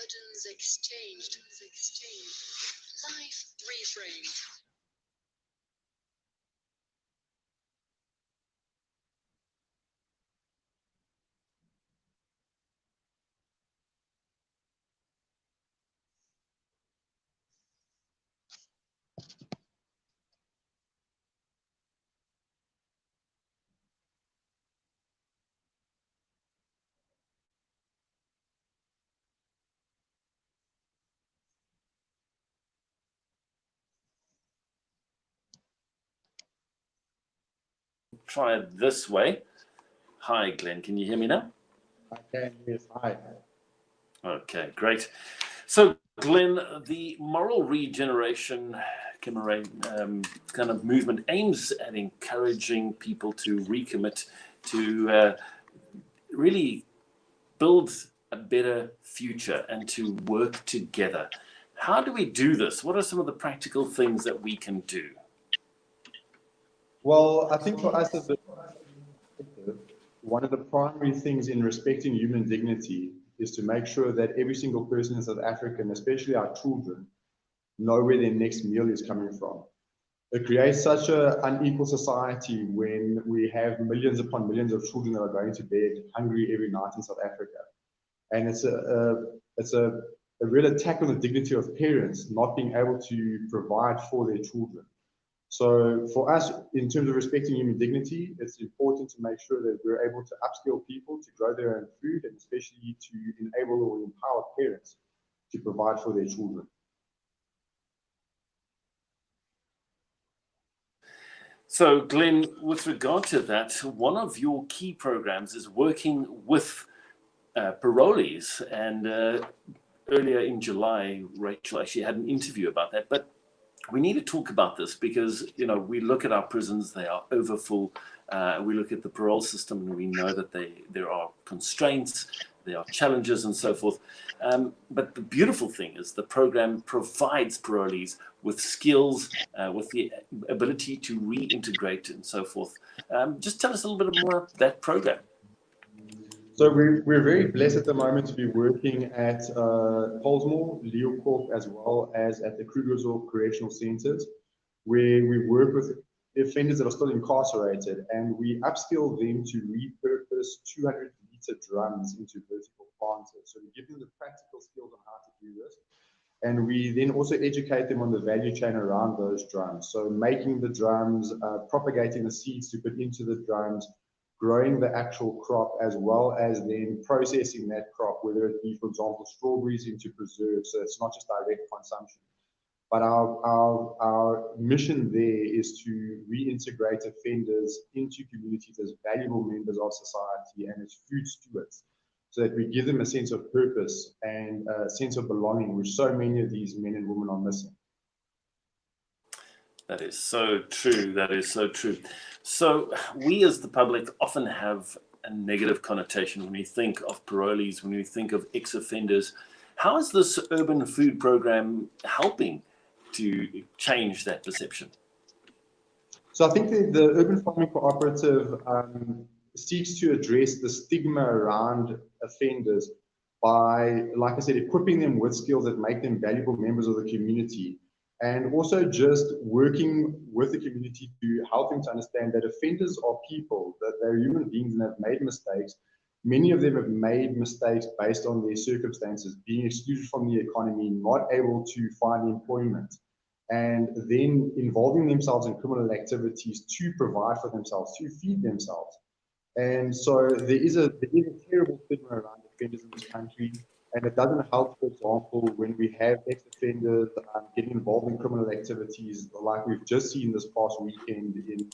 Buttons exchanged. Live reframed. Try it this way. Hi, Glenn. Can you hear me now? I can, yes. Hi. Okay, great. So, Glenn, the moral regeneration kind of movement aims at encouraging people to recommit to really build a better future and to work together. How do we do this? What are some of the practical things that we can do? Well, I think for us as a one of the primary things in respecting human dignity is to make sure that every single person in South Africa, and especially our children, know where their next meal is coming from. It creates such an unequal society when we have millions upon millions of children that are going to bed hungry every night in South Africa. And it's a real attack on the dignity of parents not being able to provide for their children. So for us, in terms of respecting human dignity, it's important to make sure that we're able to upskill people to grow their own food, and especially to enable or empower parents to provide for their children. So, Glenn, with regard to that, one of your key programs is working with parolees. And earlier in July, Rachel actually had an interview about that. But we need to talk about this because, you know, we look at our prisons, they are overfull. We look at the parole system and we know that there are constraints, there are challenges and so forth. But the beautiful thing is the program provides parolees with skills, with the ability to reintegrate and so forth. Just tell us a little bit more about that program. So we're very blessed at the moment to be working at Polsmoor, Leeuwkop, as well as at the Krugersdorp Correctional Centers, where we work with offenders that are still incarcerated, and we upskill them to repurpose 200-liter drums into vertical planters. So we give them the practical skills on how to do this. And we then also educate them on the value chain around those drums. So making the drums, propagating the seeds to put into the drums, growing the actual crop, as well as then processing that crop, whether it be, for example, strawberries into preserves. So it's not just direct consumption. But our mission there is to reintegrate offenders into communities as valuable members of society and as food stewards, so that we give them a sense of purpose and a sense of belonging, which so many of these men and women are missing. That is so true. That is so true. So we as the public often have a negative connotation when we think of parolees, when we think of ex-offenders. How is this urban food program helping to change that perception? So I think the Urban Farming Cooperative seeks to address the stigma around offenders by, like I said, equipping them with skills that make them valuable members of the community, and also just working with the community to help them to understand that offenders are people, that they're human beings and have made mistakes. Many of them have made mistakes based on their circumstances, being excluded from the economy, not able to find employment, and then involving themselves in criminal activities to provide for themselves, to feed themselves. And so there is a terrible stigma around offenders in this country, and it doesn't help, for example, when we have ex-offenders getting involved in criminal activities, like we've just seen this past weekend in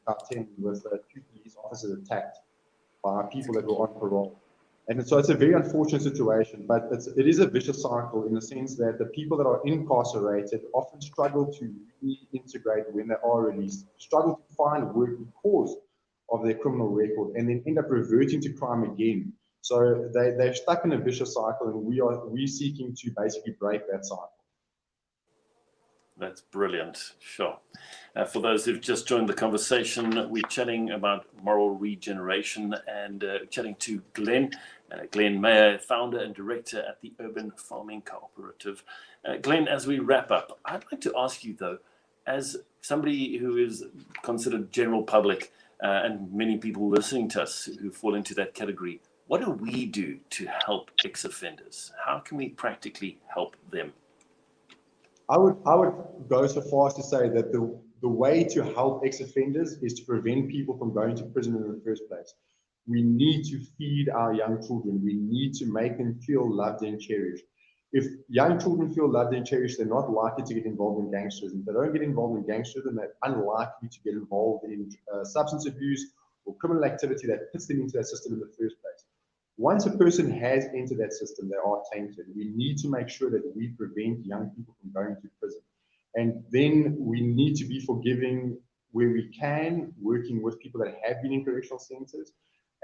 Gauteng with 2 police officers attacked by people that were on parole. And so it's a very unfortunate situation, but it is a vicious cycle in the sense that the people that are incarcerated often struggle to reintegrate when they are released, struggle to find work because of their criminal record, and then end up reverting to crime again. So they're stuck in a vicious cycle, and we're seeking to basically break that cycle. That's brilliant. Sure. For those who've just joined the conversation, we're chatting about moral regeneration and chatting to Glen Meyer, founder and director at the Urban Farming Cooperative. Glen, as we wrap up, I'd like to ask you, though, as somebody who is considered general public and many people listening to us who fall into that category, what do we do to help ex-offenders? How can we practically help them? I would go so far as to say that the way to help ex-offenders is to prevent people from going to prison in the first place. We need to feed our young children. We need to make them feel loved and cherished. If young children feel loved and cherished, they're not likely to get involved in gangsterism. If they don't get involved in gangsterism, they're unlikely to get involved in substance abuse or criminal activity that puts them into that system in the first place. Once a person has entered that system, they are tainted. We need to make sure that we prevent young people from going to prison. And then we need to be forgiving where we can, working with people that have been in correctional centers.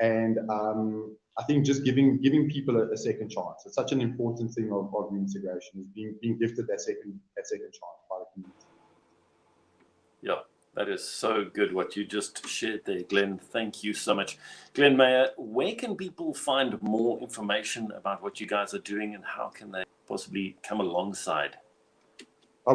And I think just giving people a second chance. It's such an important thing of reintegration, is being gifted that second chance by the community. Yeah. That is so good what you just shared there, Glen. Thank you so much. Glen Meyer, where can people find more information about what you guys are doing and how can they possibly come alongside?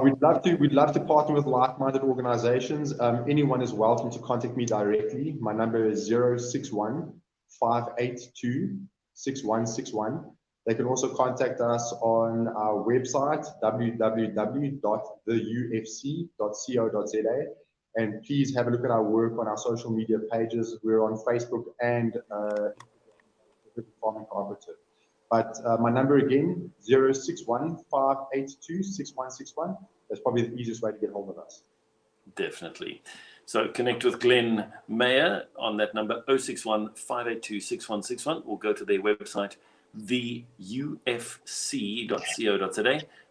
We'd love to partner with like-minded organizations. Anyone is welcome to contact me directly. My number is 061 582 6161. They can also contact us on our website, www.theufc.co.za. And please have a look at our work on our social media pages. We're on Facebook and Farming Cooperative. But my number again, 061 582 6161. That's probably the easiest way to get hold of us. Definitely. So connect with Glen Meyer on that number, 061 582 6161, or go to their website, theufc.co.za.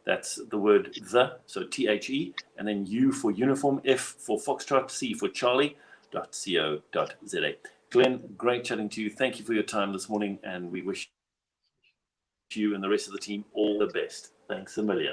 That's the word the, so THE, and then U for uniform, F for Foxtrot, C for Charlie.co.za. Glen, great chatting to you. Thank you for your time this morning, and we wish you and the rest of the team all the best. Thanks a million.